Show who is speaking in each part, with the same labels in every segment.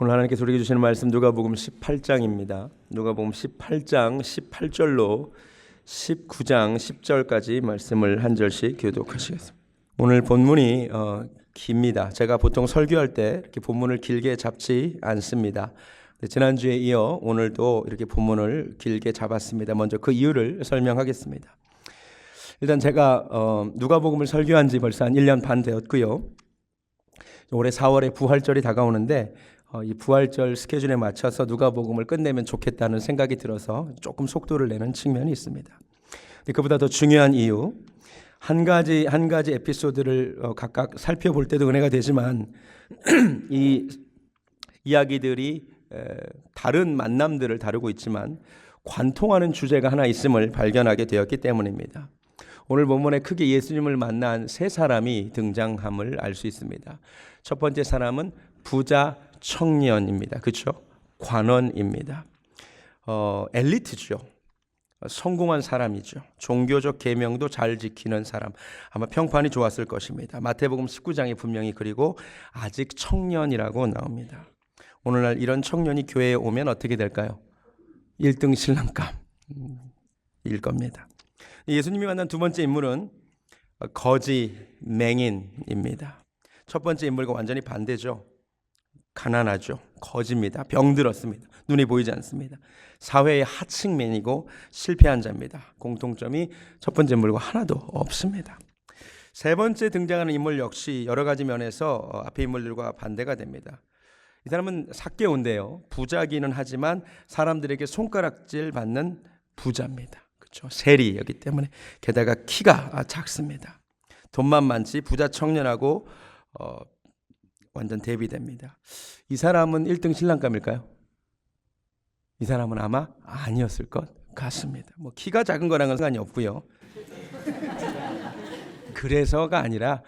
Speaker 1: 오늘 하나님께서 우리에게 주시는 말씀 누가복음 18장입니다. 누가복음 18장 18절로 19장 10절까지 말씀을 한 절씩 교독하시겠습니다. 오늘 본문이 깁니다. 제가 보통 설교할 때 이렇게 본문을 길게 잡지 않습니다. 지난주에 이어 오늘도 이렇게 본문을 길게 잡았습니다. 먼저 그 이유를 설명하겠습니다. 일단 제가 누가복음을 설교한 지 벌써 한 1년 반 되었고요. 올해 4월에 부활절이 다가오는데 이 부활절 스케줄에 맞춰서 누가복음을 끝내면 좋겠다는 생각이 들어서 조금 속도를 내는 측면이 있습니다. 근데 그보다 더 중요한 이유, 한 가지 에피소드를 각각 살펴볼 때도 은혜가 되지만 이 이야기들이 다른 만남들을 다루고 있지만 관통하는 주제가 하나 있음을 발견하게 되었기 때문입니다. 오늘 본문에 크게 예수님을 만난 세 사람이 등장함을 알 수 있습니다. 첫 번째 사람은 부자 청년입니다. 그렇죠? 관원입니다. 엘리트죠. 성공한 사람이죠. 종교적 계명도 잘 지키는 사람. 아마 평판이 좋았을 것입니다. 마태복음 19장에 분명히 그리고 아직 청년이라고 나옵니다. 오늘날 이런 청년이 교회에 오면 어떻게 될까요? 1등 신랑감일 겁니다. 예수님이 만난 두 번째 인물은 거지 맹인입니다. 첫 번째 인물과 완전히 반대죠. 가난하죠. 거지입니다. 병들었습니다. 눈이 보이지 않습니다. 사회의 하층민이고 실패한 자입니다. 공통점이 첫 번째 인물과 하나도 없습니다. 세 번째 등장하는 인물 역시 여러 가지 면에서 앞에 인물들과 반대가 됩니다. 이 사람은 삭개오인데요. 부자기는 하지만 사람들에게 손가락질 받는 부자입니다. 그렇죠? 세리이기 때문에 게다가 키가 작습니다. 돈만 많지 부자 청년하고 완전 대비됩니다. 이 사람은 1등 신랑감일까요? 이 사람은 아마 아니었을 것 같습니다. 뭐 키가 작은 거랑은 상관이 없고요. 그래서가 아니라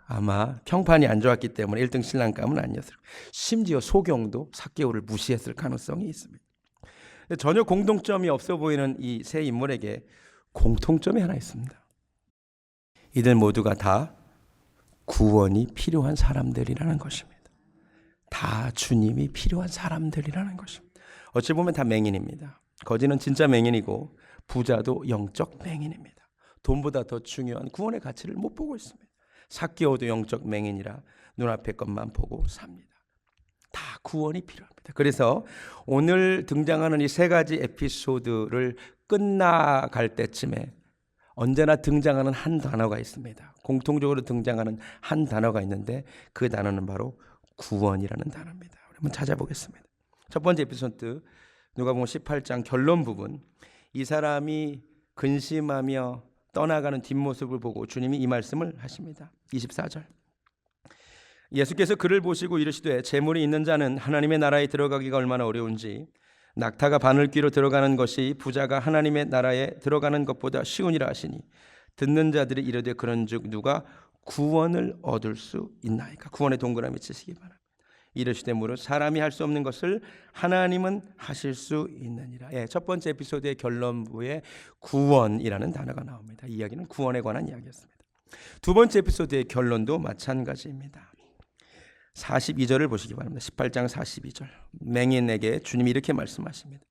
Speaker 1: 아마 평판이 안 좋았기 때문에 1등 신랑감은 아니었을 거예요. 심지어 소경도 삭개오를 무시했을 가능성이 있습니다. 전혀 공통점이 없어 보이는 이 세 인물에게 공통점이 하나 있습니다. 이들 모두가 다 구원이 필요한 사람들이라는 것입니다. 다 주님이 필요한 사람들이라는 것입니다. 어찌 보면 다 맹인입니다. 거지는 진짜 맹인이고 부자도 영적 맹인입니다. 돈보다 더 중요한 구원의 가치를 못 보고 있습니다. 삭개오도 영적 맹인이라 눈앞의 것만 보고 삽니다. 다 구원이 필요합니다. 그래서 오늘 등장하는 이 세 가지 에피소드를 끝나갈 때쯤에 언제나 등장하는 한 단어가 있습니다. 공통적으로 등장하는 한 단어가 있는데 그 단어는 바로 구원이라는 단어입니다. 한번 찾아보겠습니다. 첫 번째 에피소드 누가복음 18장 결론 부분, 이 사람이 근심하며 떠나가는 뒷모습을 보고 주님이 이 말씀을 하십니다. 24절. 예수께서 그를 보시고 이르시되 재물이 있는 자는 하나님의 나라에 들어가기가 얼마나 어려운지 낙타가 바늘귀로 들어가는 것이 부자가 하나님의 나라에 들어가는 것보다 쉬우니라 하시니 듣는 자들이 이르되 그런즉 누가 구원을 얻을 수 있나이까. 구원의 동그라미 치시기 바랍니다. 이르시되 무릇 사람이 할 수 없는 것을 하나님은 하실 수 있느니라. 첫 번째 에피소드의 결론부에 구원이라는 단어가 나옵니다. 이 이야기는 구원에 관한 이야기였습니다. 두 번째 에피소드의 결론도 마찬가지입니다. 42절을 보시기 바랍니다. 18장 42절. 맹인에게 주님이 이렇게 말씀하십니다.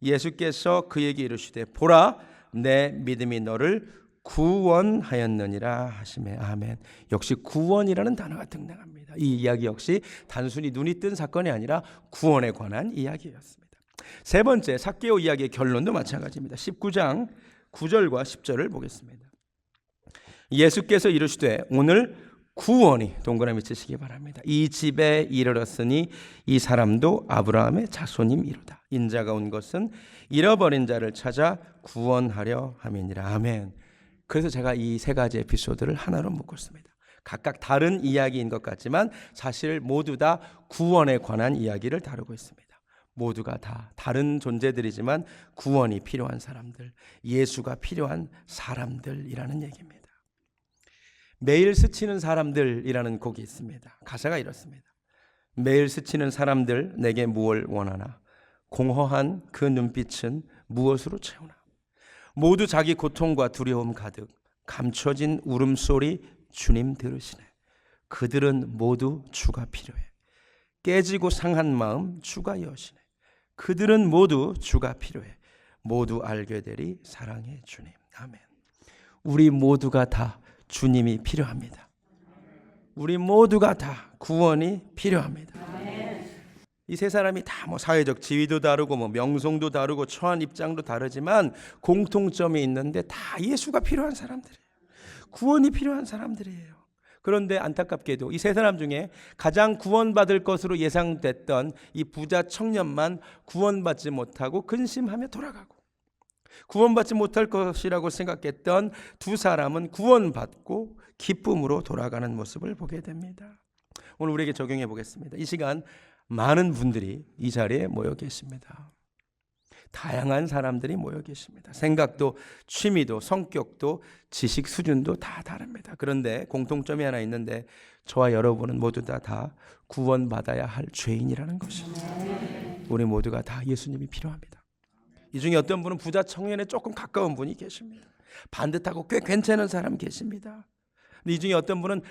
Speaker 1: 예수께서 그에게 이르시되 보라 내 믿음이 너를 구원하였느니라 하시매. 아멘. 역시 구원이라는 단어가 등장합니다. 이 이야기 역시 단순히 눈이 뜬 사건이 아니라 구원에 관한 이야기였습니다. 세 번째 삭개오 이야기의 결론도 마찬가지입니다. 19장 9절과 10절을 보겠습니다. 예수께서 이르시되 오늘 구원이 동그라미 치시기 바랍니다. 이 집에 이르렀으니 이 사람도 아브라함의 자손임이로다. 인자가 온 것은 잃어버린 자를 찾아 구원하려 함이니라. 아멘. 그래서 제가 이 세 가지 에피소드를 하나로 묶었습니다. 각각 다른 이야기인 것 같지만 사실 모두 다 구원에 관한 이야기를 다루고 있습니다. 모두가 다 다른 존재들이지만 구원이 필요한 사람들, 예수가 필요한 사람들이라는 얘기입니다. 매일 스치는 사람들이라는 곡이 있습니다. 가사가 이렇습니다. 매일 스치는 사람들 내게 무엇을 원하나 공허한 그 눈빛은 무엇으로 채우나 모두 자기 고통과 두려움 가득 감춰진 울음소리 주님 들으시네. 그들은 모두 주가 필요해. 깨지고 상한 마음 주가 여시네. 그들은 모두 주가 필요해. 모두 알게 되리 사랑의 주님. 아멘. 우리 모두가 다 주님이 필요합니다. 우리 모두가 다 구원이 필요합니다. 이 세 사람이 다 뭐 사회적 지위도 다르고 뭐 명성도 다르고 처한 입장도 다르지만 공통점이 있는데 다 예수가 필요한 사람들이에요. 구원이 필요한 사람들이에요. 그런데 안타깝게도 이 세 사람 중에 가장 구원받을 것으로 예상됐던 이 부자 청년만 구원받지 못하고 근심하며 돌아가고, 구원받지 못할 것이라고 생각했던 두 사람은 구원받고 기쁨으로 돌아가는 모습을 보게 됩니다. 오늘 우리에게 적용해 보겠습니다. 이 시간 많은 분들이 이 자리에 모여 계십니다. 다양한 사람들이 모여 계십니다. 생각도, 취미도, 성격도, 지식 수준도 다 다릅니다. 그런데 공통점이 하나 있는데 저와 여러분은 모두 다 구원받아야 할 죄인이라는 것입니다. 우리 모두가 다 예수님이 필요합니다. 이 중에 어떤 분은 부자 청년에 조금 가까운 분이 계십니다. 반듯하고 꽤 괜찮은 사람 계십니다. 근데 이 중에 어떤 분은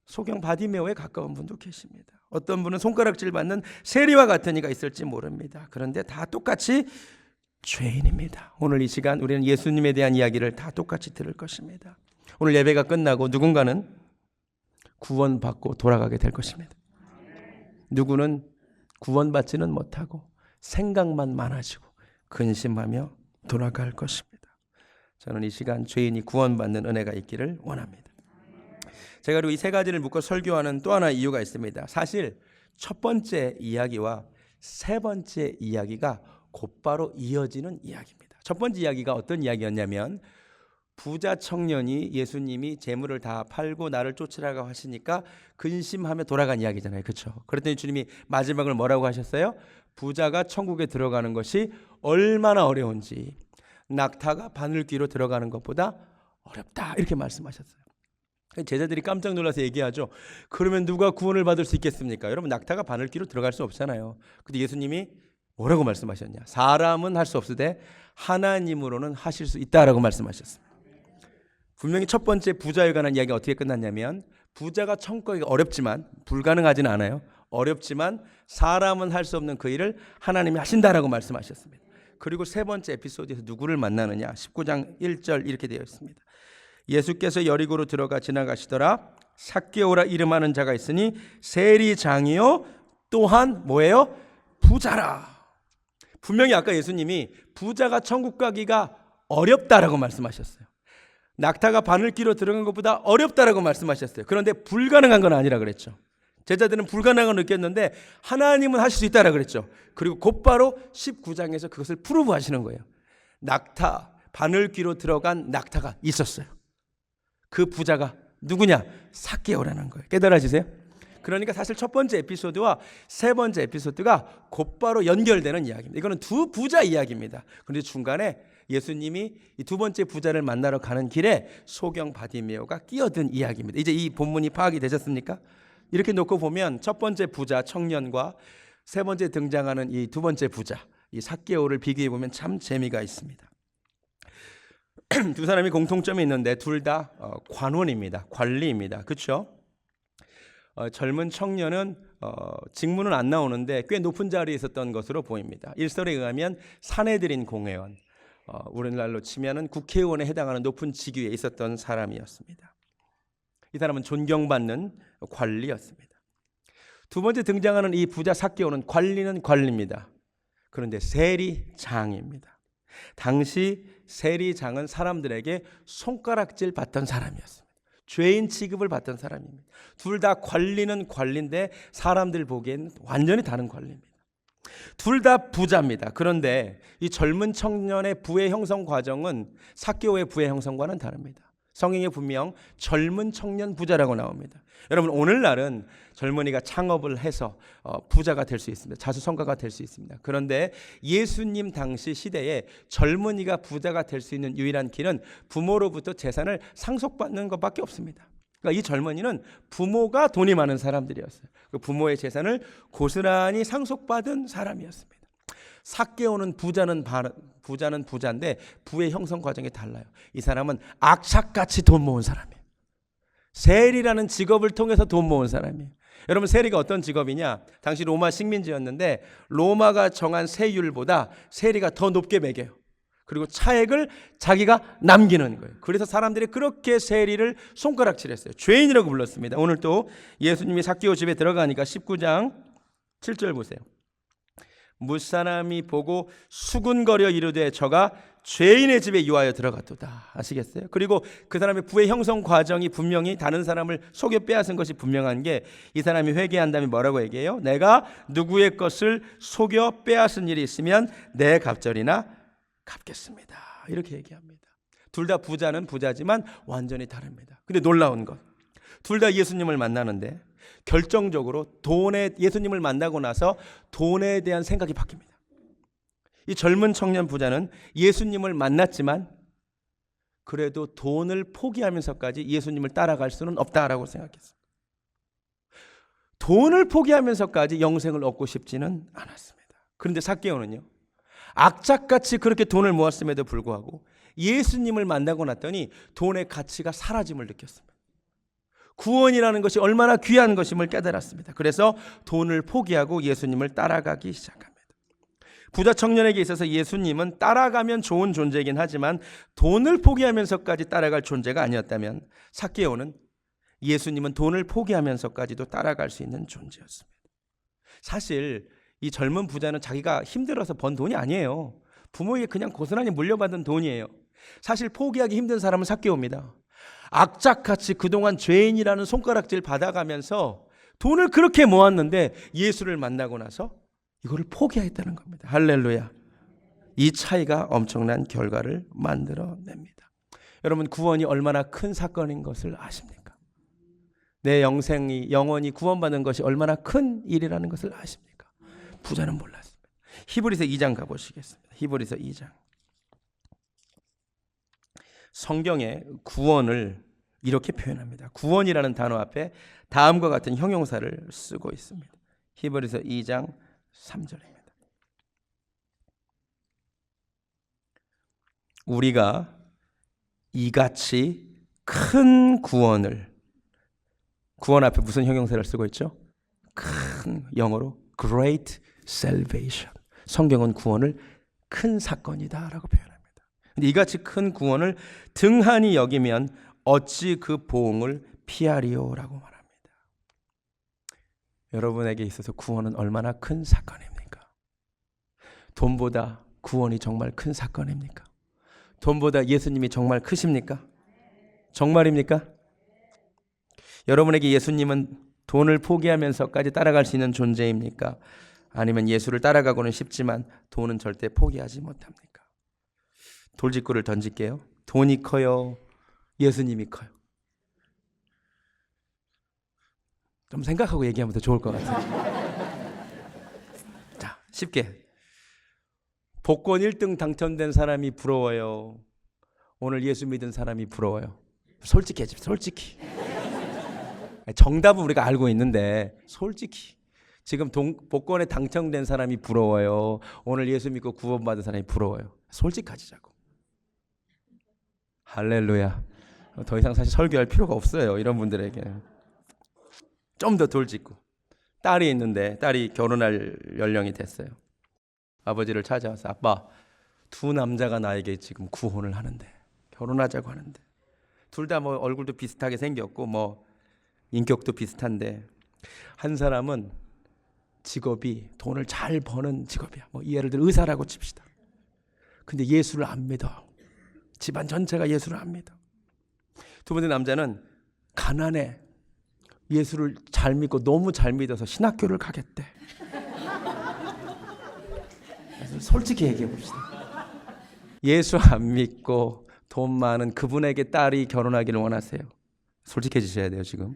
Speaker 1: 소경 바디메오에 가까운 분도 계십니다. 어떤 분은 손가락질 받는 세리와 같은 이가 있을지 모릅니다. 그런데 다 똑같이 죄인입니다. 오늘 이 시간 우리는 예수님에 대한 이야기를 다 똑같이 들을 것입니다. 오늘 예배가 끝나고 누군가는 구원받고 돌아가게 될 것입니다. 누구는 구원받지는 못하고 생각만 많아지고 근심하며 돌아갈 것입니다. 저는 이 시간 죄인이 구원받는 은혜가 있기를 원합니다. 제가 그리고 이 세 가지를 묶어 설교하는 또 하나 이유가 있습니다. 사실 첫 번째 이야기와 세 번째 이야기가 곧바로 이어지는 이야기입니다. 첫 번째 이야기가 어떤 이야기였냐면 부자 청년이 예수님이 재물을 다 팔고 나를 쫓으라고 하시니까 근심하며 돌아간 이야기잖아요. 그렇죠? 그랬더니 주님이 마지막을 뭐라고 하셨어요? 부자가 천국에 들어가는 것이 얼마나 어려운지 낙타가 바늘귀로 들어가는 것보다 어렵다 이렇게 말씀하셨어요. 제자들이 깜짝 놀라서 얘기하죠. 그러면 누가 구원을 받을 수 있겠습니까? 여러분 낙타가 바늘귀로 들어갈 수 없잖아요. 근데 예수님이 뭐라고 말씀하셨냐? 사람은 할 수 없으되 하나님으로는 하실 수 있다라고 말씀하셨습니다. 분명히 첫 번째 부자에 관한 이야기가 어떻게 끝났냐면 부자가 천국이 어렵지만 불가능하지는 않아요. 어렵지만 사람은 할 수 없는 그 일을 하나님이 하신다라고 말씀하셨습니다. 그리고 세 번째 에피소드에서 누구를 만나느냐? 19장 1절 이렇게 되어 있습니다. 예수께서 여리고로 들어가 지나가시더라. 삭개오라 이름하는 자가 있으니 세리장이요 또한 뭐예요? 부자라. 분명히 아까 예수님이 부자가 천국 가기가 어렵다라고 말씀하셨어요. 낙타가 바늘귀로 들어간 것보다 어렵다라고 말씀하셨어요. 그런데 불가능한 건 아니라 그랬죠. 제자들은 불가능한 걸 느꼈는데 하나님은 하실 수 있다라고 그랬죠. 그리고 곧바로 19장에서 그것을 프루브 하시는 거예요. 낙타, 바늘귀로 들어간 낙타가 있었어요. 그 부자가 누구냐? 삭개오라는 거예요. 깨달아지세요? 그러니까 사실 첫 번째 에피소드와 세 번째 에피소드가 곧바로 연결되는 이야기입니다. 이거는 두 부자 이야기입니다. 그런데 중간에 예수님이 이 두 번째 부자를 만나러 가는 길에 소경 바디메오가 끼어든 이야기입니다. 이제 이 본문이 파악이 되셨습니까? 이렇게 놓고 보면 첫 번째 부자 청년과 세 번째 등장하는 이 두 번째 부자 이 삭개오를 비교해 보면 참 재미가 있습니다. 두 사람이 공통점이 있는데 둘 다 관원입니다. 관리입니다. 그렇죠? 젊은 청년은 직무는 안 나오는데 꽤 높은 자리에 있었던 것으로 보입니다. 일설에 의하면 사내들인 공회원, 우리나라로 치면은 국회의원에 해당하는 높은 직위에 있었던 사람이었습니다. 이 사람은 존경받는 관리였습니다. 두 번째 등장하는 이 부자 삭개오는 관리는 관리입니다. 그런데 세리장입니다. 당시 세리장은 사람들에게 손가락질 받던 사람이었습니다. 죄인 취급을 받던 사람입니다. 둘 다 관리는 관리인데 사람들 보기엔 완전히 다른 관리입니다. 둘 다 부자입니다. 그런데 이 젊은 청년의 부의 형성 과정은 삭개오의 부의 형성과는 다릅니다. 성경에 분명 젊은 청년 부자라고 나옵니다. 여러분 오늘날은 젊은이가 창업을 해서 부자가 될 수 있습니다. 자수성가가 될 수 있습니다. 그런데 예수님 당시 시대에 젊은이가 부자가 될 수 있는 유일한 길은 부모로부터 재산을 상속받는 것밖에 없습니다. 그러니까 이 젊은이는 부모가 돈이 많은 사람들이었어요. 그 부모의 재산을 고스란히 상속받은 사람이었습니다. 삭개오는 부자는 부자인데 부의 형성 과정이 달라요. 이 사람은 악착같이 돈 모은 사람이에요. 세리라는 직업을 통해서 돈 모은 사람이에요. 여러분, 세리가 어떤 직업이냐? 당시 로마 식민지였는데 로마가 정한 세율보다 세리가 더 높게 매겨요. 그리고 차액을 자기가 남기는 거예요. 그래서 사람들이 그렇게 세리를 손가락질했어요. 죄인이라고 불렀습니다. 오늘 또 예수님이 삭개오 집에 들어가니까 19장 7절 보세요. 무사람이 보고 수군거려 이르되 저가 죄인의 집에 유하여 들어갔도다. 아시겠어요? 그리고 그 사람의 부의 형성 과정이 분명히 다른 사람을 속여 빼앗은 것이 분명한 게, 이 사람이 회개한 다음에 뭐라고 얘기해요? 내가 누구의 것을 속여 빼앗은 일이 있으면 내 갑절이나 갚겠습니다. 이렇게 얘기합니다. 둘 다 부자는 부자지만 완전히 다릅니다. 근데 놀라운 것, 둘 다 예수님을 만나는데 결정적으로 예수님을 만나고 나서 돈에 대한 생각이 바뀝니다. 이 젊은 청년 부자는 예수님을 만났지만 그래도 돈을 포기하면서까지 예수님을 따라갈 수는 없다라고 생각했어요. 돈을 포기하면서까지 영생을 얻고 싶지는 않았습니다. 그런데 삭개오는요, 악착같이 그렇게 돈을 모았음에도 불구하고 예수님을 만나고 났더니 돈의 가치가 사라짐을 느꼈습니다. 구원이라는 것이 얼마나 귀한 것임을 깨달았습니다. 그래서 돈을 포기하고 예수님을 따라가기 시작합니다. 부자 청년에게 있어서 예수님은 따라가면 좋은 존재이긴 하지만 돈을 포기하면서까지 따라갈 존재가 아니었다면, 삭개오는 예수님은 돈을 포기하면서까지도 따라갈 수 있는 존재였습니다. 사실 이 젊은 부자는 자기가 힘들어서 번 돈이 아니에요. 부모에게 그냥 고스란히 물려받은 돈이에요. 사실 포기하기 힘든 사람은 삭개오입니다. 악착같이 그동안 죄인이라는 손가락질 받아가면서 돈을 그렇게 모았는데 예수를 만나고 나서 이거를 포기했다는 겁니다. 할렐루야. 이 차이가 엄청난 결과를 만들어냅니다. 여러분, 구원이 얼마나 큰 사건인 것을 아십니까? 내 영혼이 구원받는 것이 얼마나 큰 일이라는 것을 아십니까? 부자는 몰랐습니다. 히브리서 2장 가보시겠습니다. 히브리서 2장. 성경에 구원을 이렇게 표현합니다. 구원이라는 단어 앞에 다음과 같은 형용사를 쓰고 있습니다. 히브리서 2장 3절입니다. 우리가 이같이 큰 구원을, 구원 앞에 무슨 형용사를 쓰고 있죠? 큰, 영어로 great salvation. 성경은 구원을 큰 사건이다 라고 표현합니다. 근데 이같이 큰 구원을 등한히 여기면 어찌 그 보응을 피하리요 라고 말합니다. 여러분에게 있어서 구원은 얼마나 큰 사건입니까? 돈보다 구원이 정말 큰 사건입니까? 돈보다 예수님이 정말 크십니까? 정말입니까? 여러분에게 예수님은 돈을 포기하면서까지 따라갈 수 있는 존재입니까? 아니면 예수를 따라가고는 싶지만 돈은 절대 포기하지 못합니까? 돌직구를 던질게요. 돈이 커요? 예수님이 커요? 좀 생각하고 얘기하면 더 좋을 것 같아요. 자, 쉽게. 복권 1등 당첨된 사람이 부러워요? 오늘 예수 믿은 사람이 부러워요? 솔직해집시다. 솔직히. 정답은 우리가 알고 있는데 솔직히. 지금 복권에 당첨된 사람이 부러워요? 오늘 예수 믿고 구원받은 사람이 부러워요? 솔직하지자고. 할렐루야. 더 이상 사실 설교할 필요가 없어요. 이런 분들에게. 좀 더 돌직구. 딸이 있는데 딸이 결혼할 연령이 됐어요. 아버지를 찾아와서, 아빠, 두 남자가 나에게 지금 구혼을 하는데, 결혼하자고 하는데, 둘 다 뭐 얼굴도 비슷하게 생겼고 뭐 인격도 비슷한데, 한 사람은 직업이 돈을 잘 버는 직업이야. 뭐 예를 들어 의사라고 칩시다. 근데 예수를 안 믿어. 집안 전체가 예수를 안 믿어. 두 번째 남자는 가난해. 예수를 잘 믿고 너무 잘 믿어서 신학교를 가겠대. 그래서 솔직히 얘기해 봅시다. 예수 안 믿고 돈 많은 그분에게 딸이 결혼하기를 원하세요? 솔직해지셔야 돼요. 지금.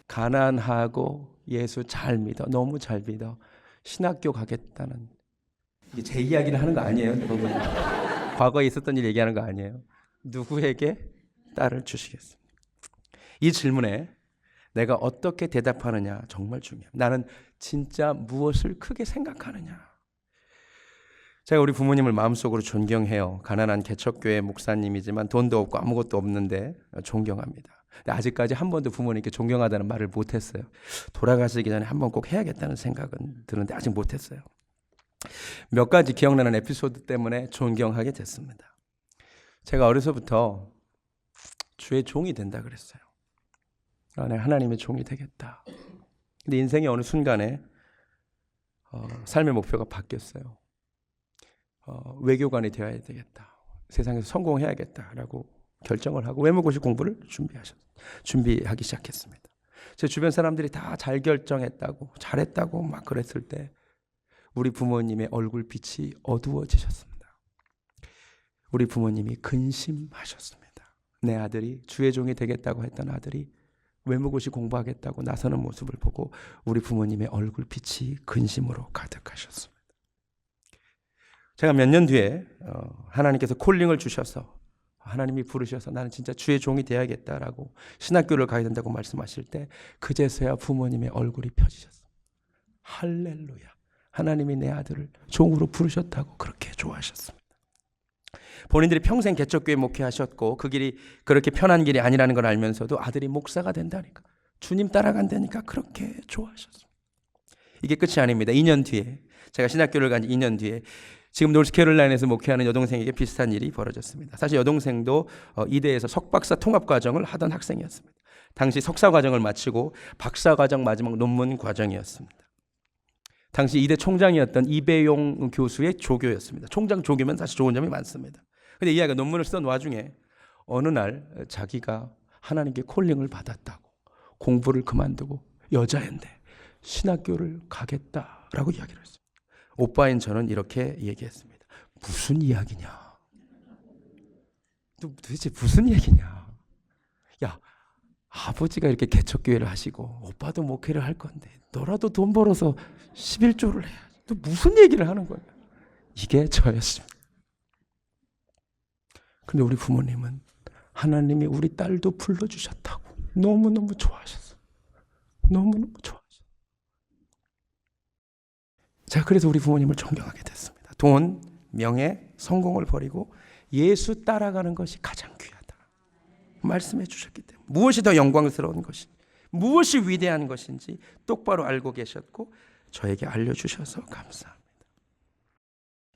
Speaker 1: 가난하고 예수 잘 믿어, 너무 잘 믿어, 신학교 가겠다는, 이게 제 이야기를 하는 거 아니에요, 여러분. 과거에 있었던 일 얘기하는 거 아니에요. 누구에게 딸을 주시겠습니까? 이 질문에 내가 어떻게 대답하느냐 정말 중요해요. 나는 진짜 무엇을 크게 생각하느냐. 제가 우리 부모님을 마음속으로 존경해요. 가난한 개척교회 목사님이지만 돈도 없고 아무것도 없는데 존경합니다. 근데 아직까지 한 번도 부모님께 존경하다는 말을 못했어요. 돌아가시기 전에 한 번 꼭 해야겠다는 생각은 드는데 아직 못했어요. 몇 가지 기억나는 에피소드 때문에 존경하게 됐습니다. 제가 어려서부터 주의 종이 된다 그랬어요. 내가 하나님의 종이 되겠다. 근데 인생의 어느 순간에 삶의 목표가 바뀌었어요. 외교관이 되어야 되겠다. 세상에서 성공해야겠다라고 결정을 하고 외모고시 공부를 준비하기 시작했습니다. 제 주변 사람들이 다 잘 결정했다고 잘했다고 막 그랬을 때 우리 부모님의 얼굴빛이 어두워지셨습니다. 우리 부모님이 근심하셨습니다. 내 아들이 주의 종이 되겠다고 했던 아들이 외모고시 공부하겠다고 나서는 모습을 보고 우리 부모님의 얼굴빛이 근심으로 가득하셨습니다. 제가 몇 년 뒤에 하나님께서 콜링을 주셔서 하나님이 부르셔서 나는 진짜 주의 종이 되어야겠다라고 신학교를 가야 된다고 말씀하실 때 그제서야 부모님의 얼굴이 펴지셨어요. 할렐루야. 하나님이 내 아들을 종으로 부르셨다고 그렇게 좋아하셨습니다. 본인들이 평생 개척교회 목회하셨고 그 길이 그렇게 편한 길이 아니라는 걸 알면서도 아들이 목사가 된다니까 주님 따라간다니까 그렇게 좋아하셨습니다. 이게 끝이 아닙니다. 2년 뒤에 제가 신학교를 간 2년 뒤에 지금 노스캐롤라인에서 목회하는 여동생에게 비슷한 일이 벌어졌습니다. 사실 여동생도 이대에서 석박사 통합과정을 하던 학생이었습니다. 당시 석사과정을 마치고 박사과정 마지막 논문 과정이었습니다. 당시 이대 총장이었던 이배용 교수의 조교였습니다. 총장 조교면 사실 좋은 점이 많습니다. 근데 이 아이가 논문을 쓰던 와중에 어느 날 자기가 하나님께 콜링을 받았다고 공부를 그만두고 여자인데 신학교를 가겠다라고 이야기를 했어요. 오빠인 저는 이렇게 얘기했습니다. 무슨 이야기냐? 도대체 무슨 얘기냐? 야, 아버지가 이렇게 개척교회를 하시고 오빠도 목회를 할 건데 너라도 돈 벌어서 11조를 해야지. 또 무슨 얘기를 하는 거야? 이게 저였습니다. 근데 우리 부모님은 하나님이 우리 딸도 불러주셨다고 너무너무 좋아하셨어요. 너무너무 좋아하셨어요. 자, 그래서 우리 부모님을 존경하게 됐습니다. 돈, 명예, 성공을 버리고 예수 따라가는 것이 가장 귀하다 말씀해 주셨기 때문에 무엇이 더 영광스러운 것인지 무엇이 위대한 것인지 똑바로 알고 계셨고 저에게 알려주셔서 감사합니다.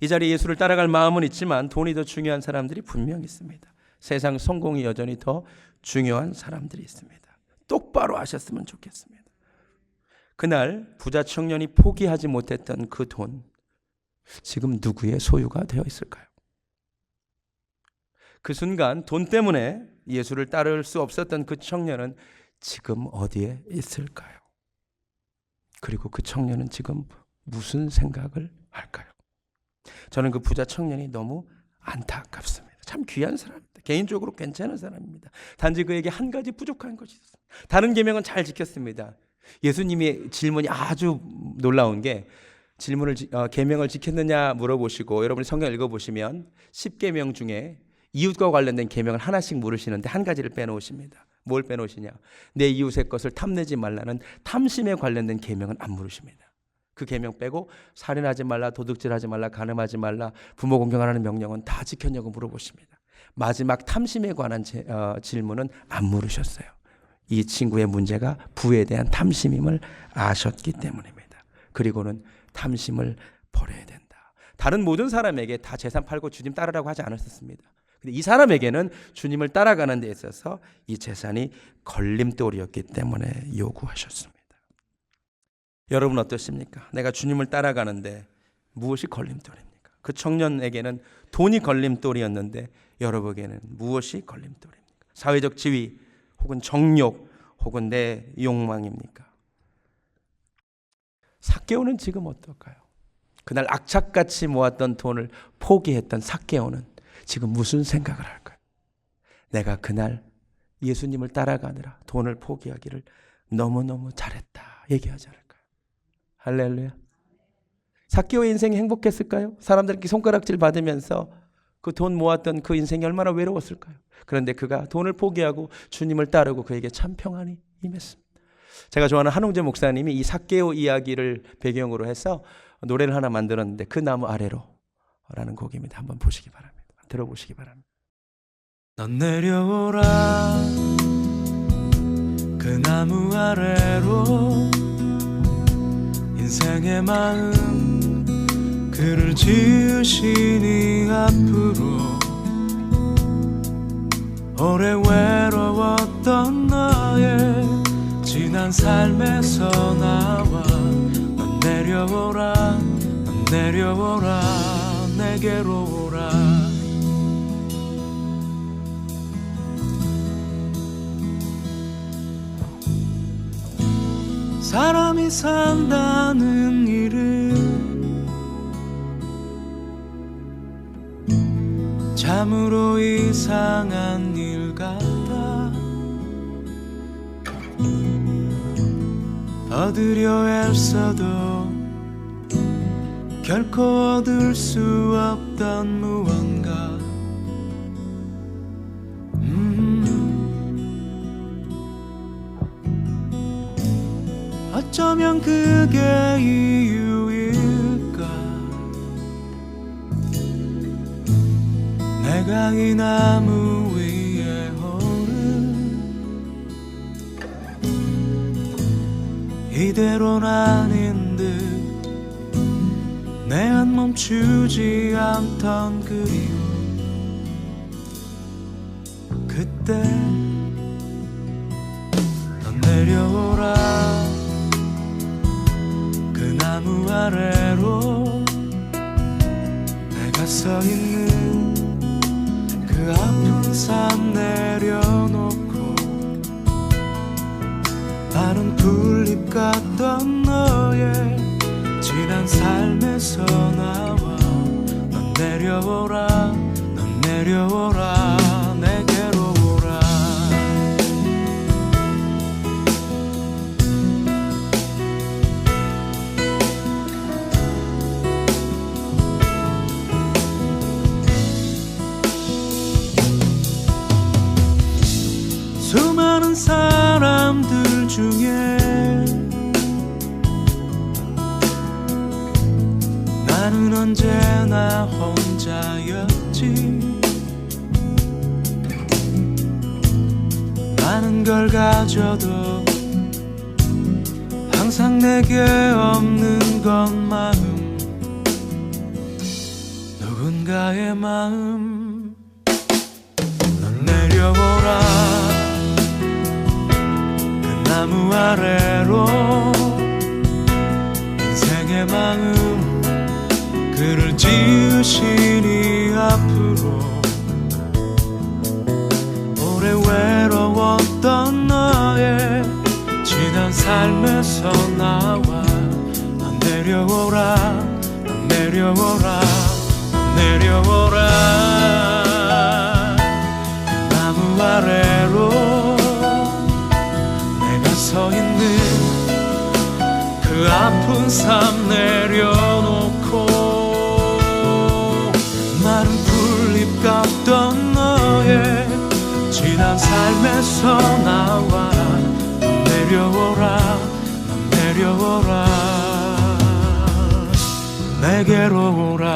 Speaker 1: 이 자리에 예수를 따라갈 마음은 있지만 돈이 더 중요한 사람들이 분명 있습니다. 세상 성공이 여전히 더 중요한 사람들이 있습니다. 똑바로 아셨으면 좋겠습니다. 그날 부자 청년이 포기하지 못했던 그 돈, 지금 누구의 소유가 되어 있을까요? 그 순간 돈 때문에 예수를 따를 수 없었던 그 청년은 지금 어디에 있을까요? 그리고 그 청년은 지금 무슨 생각을 할까요? 저는 그 부자 청년이 너무 안타깝습니다. 참 귀한 사람입니다. 개인적으로 괜찮은 사람입니다. 단지 그에게 한 가지 부족한 것이 있었습니다. 다른 계명은 잘 지켰습니다. 예수님의 질문이 아주 놀라운 게 계명을 지켰느냐 물어보시고 여러분이 성경 읽어보시면 10계명 중에 이웃과 관련된 계명을 하나씩 물으시는데 한 가지를 빼놓으십니다. 뭘 빼놓으시냐? 내 이웃의 것을 탐내지 말라는 탐심에 관련된 계명은 안 물으십니다. 그 계명 빼고 살인하지 말라, 도둑질하지 말라, 간음하지 말라, 부모 공경하라는 명령은 다 지켰냐고 물어보십니다. 마지막 탐심에 관한 질문은 안 물으셨어요. 이 친구의 문제가 부에 대한 탐심임을 아셨기 때문입니다. 그리고는 탐심을 버려야 된다. 다른 모든 사람에게 다 재산 팔고 주님 따르라고 하지 않았었습니다. 근데 이 사람에게는 주님을 따라가는 데 있어서 이 재산이 걸림돌이었기 때문에 요구하셨습니다. 여러분 어떠십니까? 내가 주님을 따라가는데 무엇이 걸림돌입니까? 그 청년에게는 돈이 걸림돌이었는데 여러분에게는 무엇이 걸림돌입니까? 사회적 지위 혹은 정욕 혹은 내 욕망입니까? 삭개오는 지금 어떨까요? 그날 악착같이 모았던 돈을 포기했던 삭개오는 지금 무슨 생각을 할까요? 내가 그날 예수님을 따라가느라 돈을 포기하기를 너무너무 잘했다 얘기하지 않을까요? 할렐루야. 삭개오의 인생이 행복했을까요? 사람들께 손가락질 받으면서 그 돈 모았던 그 인생이 얼마나 외로웠을까요? 그런데 그가 돈을 포기하고 주님을 따르고 그에게 참 평안이 임했습니다. 제가 좋아하는 한홍재 목사님이 이 삭개오 이야기를 배경으로 해서 노래를 하나 만들었는데 그 나무 아래로 라는 곡입니다. 한번 보시기 바랍니다. 들어보시기 바랍니다.
Speaker 2: 넌 내려오라 그 나무 아래로 인생의 마음 그를 지으시니 앞으로 오래 외로웠던 너의 지난 삶에서 나와 넌 내려오라 넌 내려오라 내게로 오라 사람이 산다는 일은 참으로 이상한 일 같다 얻으려 애써도 결코 얻을 수 없던 무언가 어쩌면 그게 이유일까 내가 이 나무 위에 오른 이대로는 아닌 듯 내 안 멈추지 않던 그리움 그때 넌 내려오라 그 나무 아래로 내가 서 있는 그 아픈 삶 내려놓고 나는 풀잎 같던 너의 지난 삶에서 나와 넌 내려오라 넌 내려오라 내게로 오라 수많은 사람들 중에 나는 언제나 혼자였지 많은 걸 가져도 항상 내게 없는 건 마음 누군가의 마음 넌 내려오라 그 나무 아래로 인생의 마음 그를 지으시니 앞으로 오래 외로웠던 너의 지난 삶에서 나와 넌 내려오라 넌 내려오라 넌 내려오라 그 나무 아래로 내가 서 있는 그 아픈 삶 내려놓고 마른 풀잎 같던 너의 지난 삶에서 나와 넌 내려오라 넌 내려오라 내게로 오라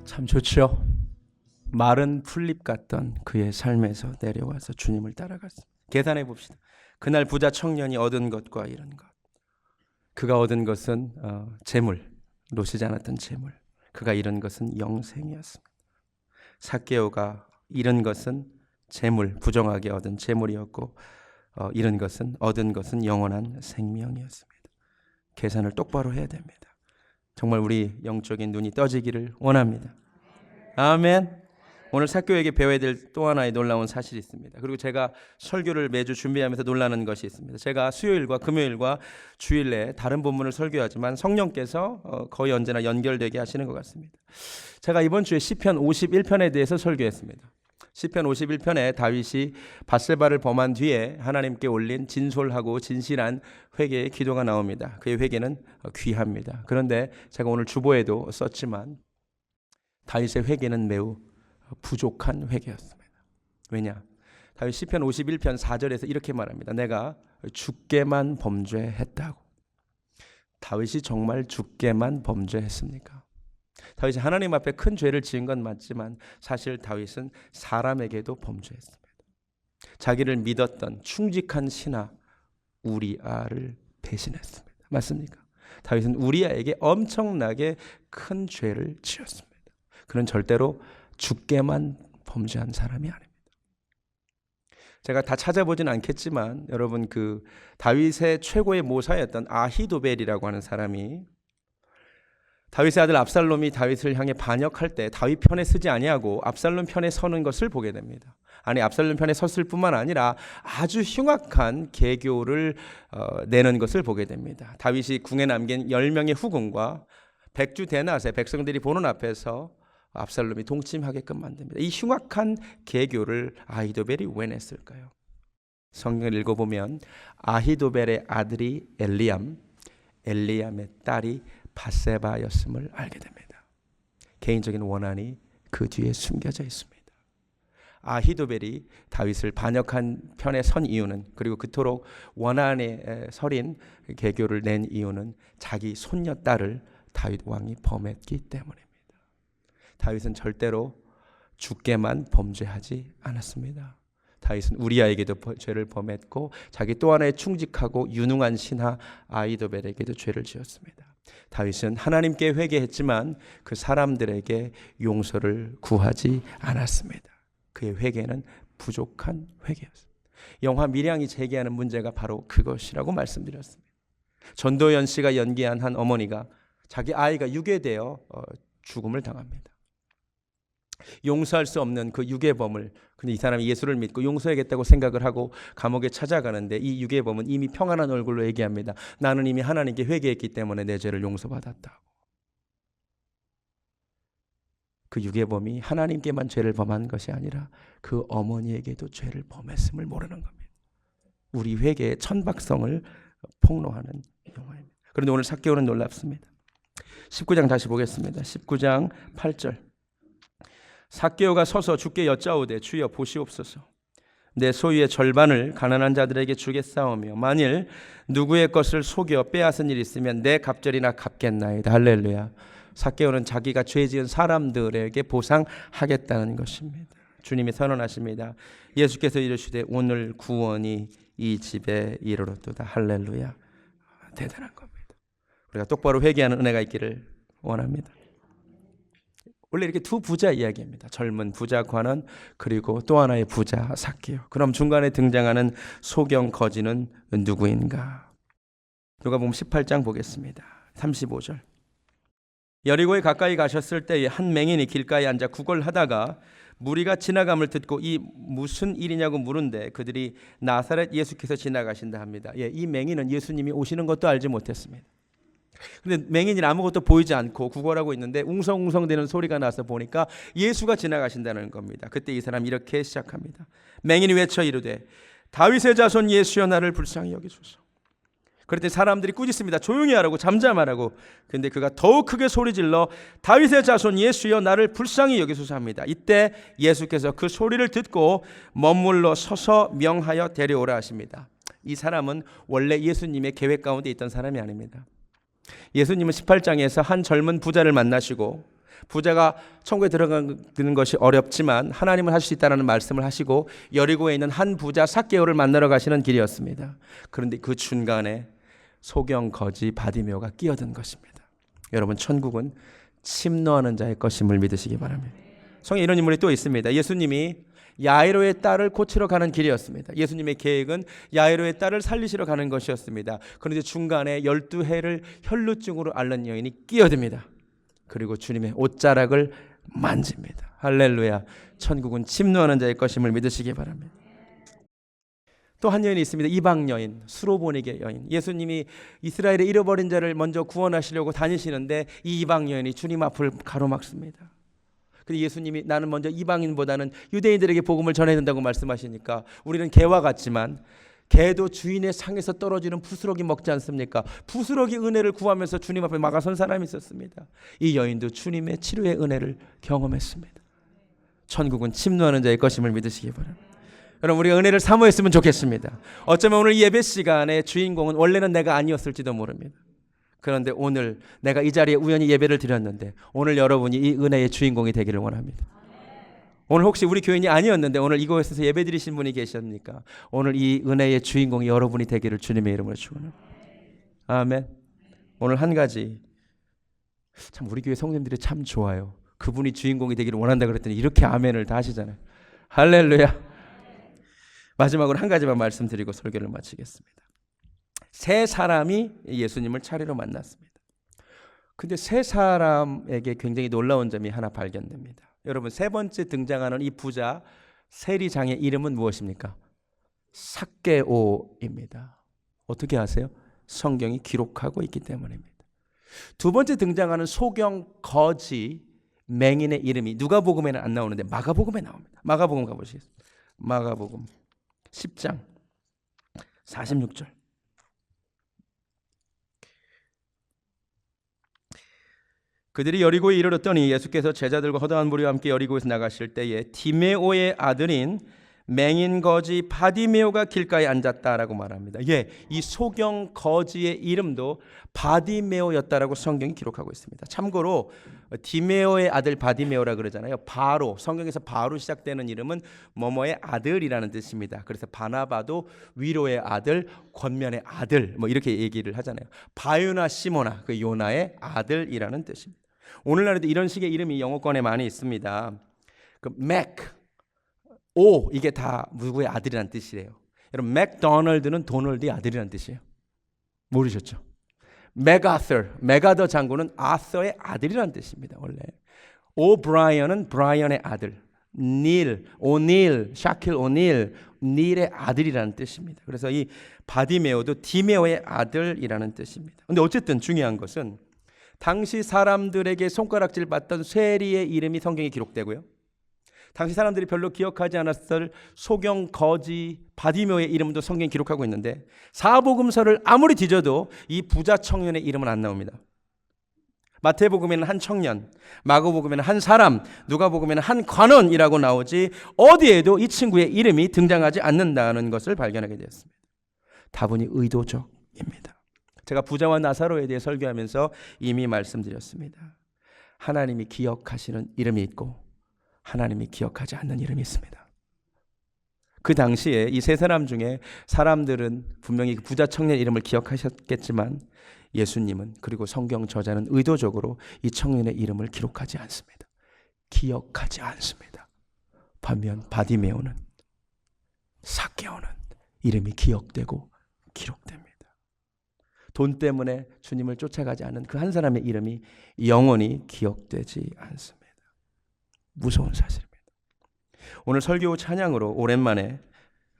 Speaker 1: 참 좋죠. 마른 풀잎 같던 그의 삶에서 내려와서 주님을 따라갔습니다. 계산해 봅시다. 그날 부자 청년이 얻은 것과 이런 것. 그가 얻은 것은 재물, 놓치지 않았던 재물. 그가 잃은 것은 영생이었습니다. 삭개오가 잃은 것은 재물, 부정하게 얻은 재물이었고 잃은 것은 얻은 것은 영원한 생명이었습니다. 계산을 똑바로 해야 됩니다. 정말 우리 영적인 눈이 떠지기를 원합니다. 아멘. 오늘 삭개오에게 배워야 될 또 하나의 놀라운 사실이 있습니다. 그리고 제가 설교를 매주 준비하면서 놀라는 것이 있습니다. 제가 수요일과 금요일과 주일 내에 다른 본문을 설교하지만 성령께서 거의 언제나 연결되게 하시는 것 같습니다. 제가 이번 주에 시편 51편에 대해서 설교했습니다. 시편 51편에 다윗이 밧세바를 범한 뒤에 하나님께 올린 진솔하고 진실한 회개의 기도가 나옵니다. 그의 회개는 귀합니다. 그런데 제가 오늘 주보에도 썼지만 다윗의 회개는 매우 부족한 회개였습니다. 왜냐? 다윗 시편 51편 4절에서 이렇게 말합니다. 내가 주께만 범죄했다고. 다윗이 정말 주께만 범죄했습니까? 다윗이 하나님 앞에 큰 죄를 지은 건 맞지만 사실 다윗은 사람에게도 범죄했습니다. 자기를 믿었던 충직한 신하 우리아를 배신했습니다. 맞습니까? 다윗은 우리아에게 엄청나게 큰 죄를 지었습니다. 그는 절대로 주께만 범죄한 사람이 아닙니다. 제가 다 찾아보진 않겠지만 여러분 그 다윗의 최고의 모사였던 아히도벨이라고 하는 사람이 다윗의 아들 압살롬이 다윗을 향해 반역할 때 다윗 편에 서지 아니하고 압살롬 편에 서는 것을 보게 됩니다. 아니 압살롬 편에 섰을 뿐만 아니라 아주 흉악한 계교를 내는 것을 보게 됩니다. 다윗이 궁에 남긴 10명의 후궁과 백주 대낮에 백성들이 보는 앞에서 압살롬이 동침하게끔 만듭니다. 이 흉악한 계교를 아히도벨이 왜 냈을까요? 성경을 읽어보면 아히도벨의 아들이 엘리암, 엘리암의 딸이 바세바였음을 알게 됩니다. 개인적인 원한이 그 뒤에 숨겨져 있습니다. 아히도벨이 다윗을 반역한 편에 선 이유는, 그리고 그토록 원한에 서린 계교를 낸 이유는 자기 손녀딸을 다윗 왕이 범했기 때문입니다. 다윗은 절대로 주께만 범죄하지 않았습니다. 다윗은 우리아에게도 죄를 범했고 자기 또 하나의 충직하고 유능한 신하 아히도벨에게도 죄를 지었습니다. 다윗은 하나님께 회개했지만 그 사람들에게 용서를 구하지 않았습니다. 그의 회개는 부족한 회개였습니다. 영화 밀양이 제기하는 문제가 바로 그것이라고 말씀드렸습니다. 전도연 씨가 연기한 한 어머니가 자기 아이가 유괴되어 죽음을 당합니다. 용서할 수 없는 그 유괴범을, 근데 이 사람이 예수를 믿고 용서하겠다고 생각을 하고 감옥에 찾아가는데 이 유괴범은 이미 평안한 얼굴로 얘기합니다. 나는 이미 하나님께 회개했기 때문에 내 죄를 용서받았다고. 그 유괴범이 하나님께만 죄를 범한 것이 아니라 그 어머니에게도 죄를 범했음을 모르는 겁니다. 우리 회개의 천박성을 폭로하는 영화입니다. 그런데 오늘 삭개오는 놀랍습니다. 19장 다시 보겠습니다. 19장 8절. 삭개오가 서서 주께 여짜오되 주여 보시옵소서. 내 소유의 절반을 가난한 자들에게 주겠사오며 만일 누구의 것을 속여 빼앗은 일이 있으면 내 갑절이나 갚겠나이다. 할렐루야. 삭개오는 자기가 죄 지은 사람들에게 보상하겠다는 것입니다. 주님이 선언하십니다. 예수께서 이르시되 오늘 구원이 이 집에 이르렀도다. 할렐루야. 대단한 겁니다. 우리가 똑바로 회개하는 은혜가 있기를 원합니다. 원래 이렇게 두 부자 이야기입니다. 젊은 부자 관원 그리고 또 하나의 부자 삭개오. 그럼 중간에 등장하는 소경 거지는 누구인가? 누가복음 18장 보겠습니다. 35절. 여리고에 가까이 가셨을 때에 한 맹인이 길가에 앉아 구걸하다가 무리가 지나감을 듣고 이 무슨 일이냐고 물은데 그들이 나사렛 예수께서 지나가신다 합니다. 이 맹인은 예수님이 오시는 것도 알지 못했습니다. 근데 맹인이 아무것도 보이지 않고 구걸하고 있는데 웅성웅성대는 소리가 나서 보니까 예수가 지나가신다는 겁니다. 그때 이 사람이 이렇게 시작합니다. 맹인이 외쳐 이르되 다윗의 자손 예수여 나를 불쌍히 여기소서. 그랬더니 사람들이 꾸짖습니다. 조용히 하라고, 잠잠하라고. 근데 그가 더욱 크게 소리질러 다윗의 자손 예수여 나를 불쌍히 여기소서 합니다. 이때 예수께서 그 소리를 듣고 머물러 서서 명하여 데려오라 하십니다. 이 사람은 원래 예수님의 계획 가운데 있던 사람이 아닙니다. 예수님은 18장에서 한 젊은 부자를 만나시고 부자가 천국에 들어가는 것이 어렵지만 하나님은 할 수 있다는 말씀을 하시고 여리고에 있는 한 부자 삭개오를 만나러 가시는 길이었습니다. 그런데 그 중간에 소경 거지 바디메오가 끼어든 것입니다. 여러분, 천국은 침노하는 자의 것임을 믿으시기 바랍니다. 성경에 이런 인물이 또 있습니다. 예수님이 야이로의 딸을 고치러 가는 길이었습니다. 예수님의 계획은 야이로의 딸을 살리시러 가는 것이었습니다. 그런데 중간에 12해를 혈루증으로 앓는 여인이 끼어듭니다. 그리고 주님의 옷자락을 만집니다. 할렐루야. 천국은 침노하는 자의 것임을 믿으시기 바랍니다. 또 한 여인이 있습니다. 이방 여인, 수로보니게 여인. 예수님이 이스라엘의 잃어버린 자를 먼저 구원하시려고 다니시는데 이 이방 여인이 주님 앞을 가로막습니다. 근데 예수님이 나는 먼저 이방인보다는 유대인들에게 복음을 전해야 된다고 말씀하시니까 우리는 개와 같지만 개도 주인의 상에서 떨어지는 부스러기 먹지 않습니까? 부스러기 은혜를 구하면서 주님 앞에 막아선 사람이 있었습니다. 이 여인도 주님의 치료의 은혜를 경험했습니다. 천국은 침노하는 자의 것임을 믿으시기 바랍니다. 여러분 우리가 은혜를 사모했으면 좋겠습니다. 어쩌면 오늘 이 예배 시간의 주인공은 원래는 내가 아니었을지도 모릅니다. 그런데 오늘 내가 이 자리에 우연히 예배를 드렸는데 오늘 여러분이 이 은혜의 주인공이 되기를 원합니다. 오늘 혹시 우리 교인이 아니었는데 오늘 이곳에서 예배 드리신 분이 계십니까? 오늘 이 은혜의 주인공이 여러분이 되기를 주님의 이름으로 축원합니다. 아멘. 오늘 한 가지, 참 우리 교회 성도님들이 참 좋아요. 그분이 주인공이 되기를 원한다 그랬더니 이렇게 아멘을 다 하시잖아요. 할렐루야. 마지막으로 한 가지만 말씀드리고 설교를 마치겠습니다. 세 사람이 예수님을 차례로 만났습니다. 근데 세 사람에게 굉장히 놀라운 점이 하나 발견됩니다. 여러분, 세 번째 등장하는 이 부자 세리장의 이름은 무엇입니까? 삭개오입니다. 어떻게 아세요? 성경이 기록하고 있기 때문입니다. 두 번째 등장하는 소경 거지 맹인의 이름이 누가복음에는 안 나오는데 마가복음에 나옵니다. 마가복음 가보시겠습니다. 마가복음 10장 46절. 그들이 여리고에 이르렀더니 예수께서 제자들과 허다한 무리와 함께 여리고에서 나가실 때에 디메오의 아들인 맹인 거지 바디메오가 길가에 앉았다라고 말합니다. 예, 이 소경 거지의 이름도 바디메오였다라고 성경이 기록하고 있습니다. 참고로 디메오의 아들 바디메오라 그러잖아요. 바로, 성경에서 바로 시작되는 이름은 뭐뭐의 아들이라는 뜻입니다. 그래서 바나바도 위로의 아들, 권면의 아들 뭐 이렇게 얘기를 하잖아요. 바유나 시모나, 그 요나의 아들이라는 뜻입니다. 오늘날에도 이런 식의 이름이 영어권에 많이 있습니다. 그 맥, 오, 이게 다 누구의 아들이라는 뜻이래요. 여러분, 맥도널드는 도널드의 아들이라는 뜻이에요. 모르셨죠? 메가더 장군은 아서의 아들이라는 뜻입니다. 원래 오브라이언은 브라이언의 아들, 오닐, 샤킬 오닐, 닐의 아들이라는 뜻입니다. 그래서 이 바디메오도 디메오의 아들이라는 뜻입니다. 근데 어쨌든 중요한 것은 당시 사람들에게 손가락질 받던 쇠리의 이름이 성경에 기록되고요. 당시 사람들이 별로 기억하지 않았을 소경 거지 바디메오의 이름도 성경에 기록하고 있는데 사복음서를 아무리 뒤져도 이 부자 청년의 이름은 안 나옵니다. 마태복음에는 한 청년, 마가복음에는 한 사람, 누가복음에는 한 관원이라고 나오지 어디에도 이 친구의 이름이 등장하지 않는다는 것을 발견하게 되었습니다. 다분히 의도적입니다. 제가 부자와 나사로에 대해 설교하면서 이미 말씀드렸습니다. 하나님이 기억하시는 이름이 있고 하나님이 기억하지 않는 이름이 있습니다. 그 당시에 이 세 사람 중에 사람들은 분명히 부자 청년 이름을 기억하셨겠지만 예수님은, 그리고 성경 저자는 의도적으로 이 청년의 이름을 기록하지 않습니다. 기억하지 않습니다. 반면 바디메오는, 삭개오는 이름이 기억되고 기록됩니다. 돈 때문에 주님을 쫓아가지 않는 그 한 사람의 이름이 영원히 기억되지 않습니다. 무서운 사실입니다. 오늘 설교 찬양으로 오랜만에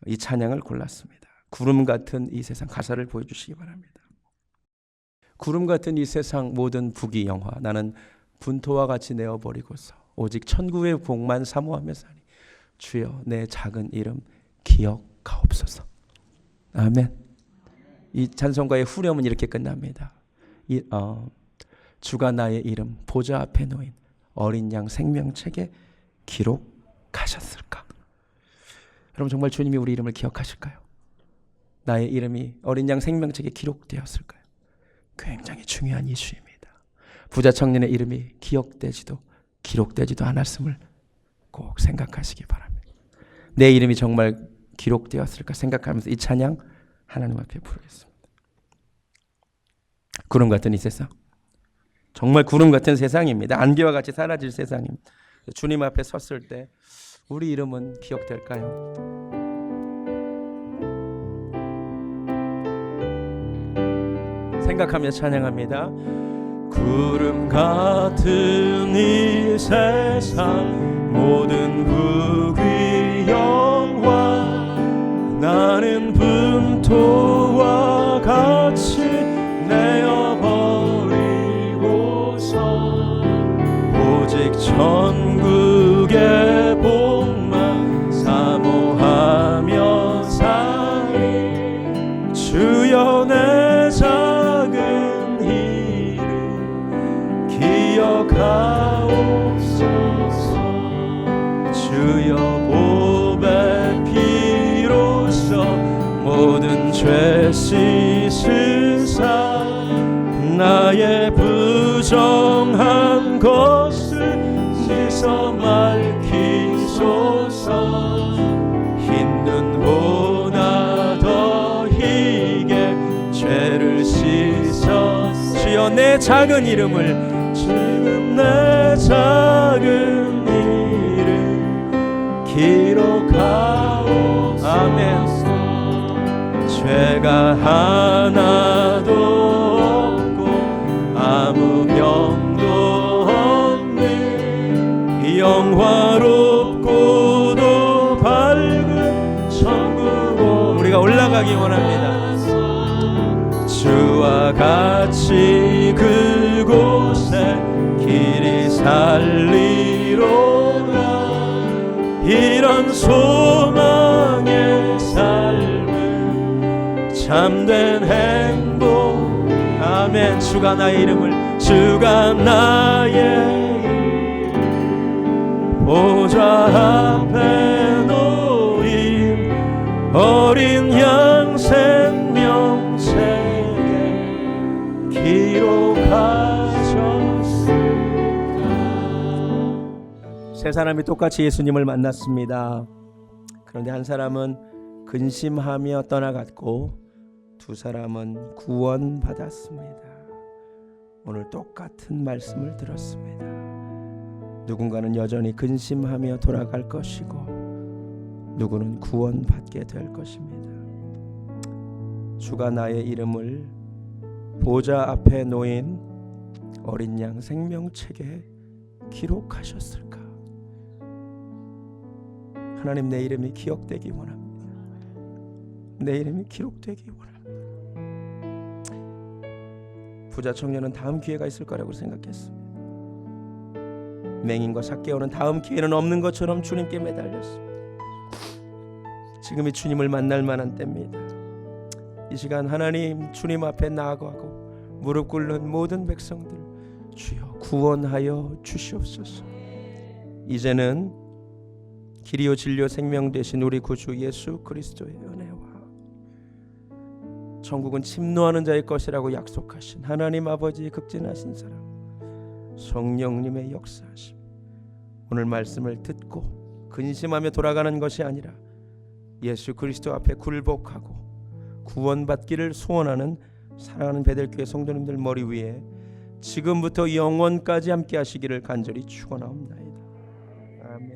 Speaker 1: 이 찬양을 골랐습니다. 구름 같은 이 세상, 가사를 보여주시기 바랍니다. 구름 같은 이 세상 모든 부귀영화 나는 분토와 같이 내어버리고서 오직 천국의 복만 사모하며 사니 주여 내 작은 이름 기억하옵소서. 아멘. 이 찬송가의 후렴은 이렇게 끝납니다. 주가 나의 이름 보좌 앞에 놓인 어린 양 생명책에 기록하셨을까? 여러분, 정말 주님이 우리 이름을 기억하실까요? 나의 이름이 어린 양 생명책에 기록되었을까요? 굉장히 중요한 이슈입니다. 부자 청년의 이름이 기억되지도 기록되지도 않았음을 꼭 생각하시기 바랍니다. 내 이름이 정말 기록되었을까 생각하면서 이 찬양 하나님 앞에 부르겠습니다. 구름 같은 이 세상, 정말 구름 같은 세상입니다. 안개와 같이 사라질 세상입니다. 주님 앞에 섰을 때 우리 이름은 기억될까요? 생각하며 찬양합니다.
Speaker 2: 구름 같은 이 세상 모든 부귀 영화 나는 분토와 같이 내어버리고서 오직 천국의 복만 사모하며 사니 주여 내 작은 이름 기억하옵소서. 주여 보배 피
Speaker 1: 죄 씻으사 나의 부정한 것을 씻어 밝히소서. 흰 눈보다 더 희게 죄를 씻어 주여 내 작은 이름을 지금 내 작은 이름 기록하오. 아멘. 죄가 하나도 없고 아무 병도 없는 영화롭고도 밝은 천국으로 우리가 올라가기 원합니다. 주와 같이 그곳에 길이 살리로다. 이런 소망의 삶은 참된 행복. 아멘. 주가 나의 이름을 주가 나의 보좌 앞에 놓인 어린 양 생명책에 기록하셨습니다. 세 사람이 똑같이 예수님을 만났습니다. 그런데 한 사람은 근심하며 떠나갔고 두 사람은 구원받았습니다. 오늘 똑같은 말씀을 들었습니다. 누군가는 여전히 근심하며 돌아갈 것이고 누구는 구원받게 될 것입니다. 주가 나의 이름을 보좌 앞에 놓인 어린 양 생명책에 기록하셨을까? 하나님, 내 이름이 기억되기 원합니다. 내 이름이 기록되기 원합니다. 부자 청년은 다음 기회가 있을 거라고 생각했습니다. 맹인과 삭개오는 다음 기회는 없는 것처럼 주님께 매달렸습니다. 지금이 주님을 만날 만한 때입니다. 이 시간 하나님 주님 앞에 나아가고 무릎 꿇는 모든 백성들 주여 구원하여 주시옵소서. 이제는 길이요 진리요 생명 되신 우리 구주 예수 그리스도의 은혜와 천국은 침노하는 자의 것이라고 약속하신 하나님 아버지의 극진하신 사랑 성령님의 역사하심, 오늘 말씀을 듣고 근심하며 돌아가는 것이 아니라 예수 그리스도 앞에 굴복하고 구원받기를 소원하는 사랑하는 베델교회 성도님들 머리 위에 지금부터 영원까지 함께 하시기를 간절히 축원하옵나이다. 아멘.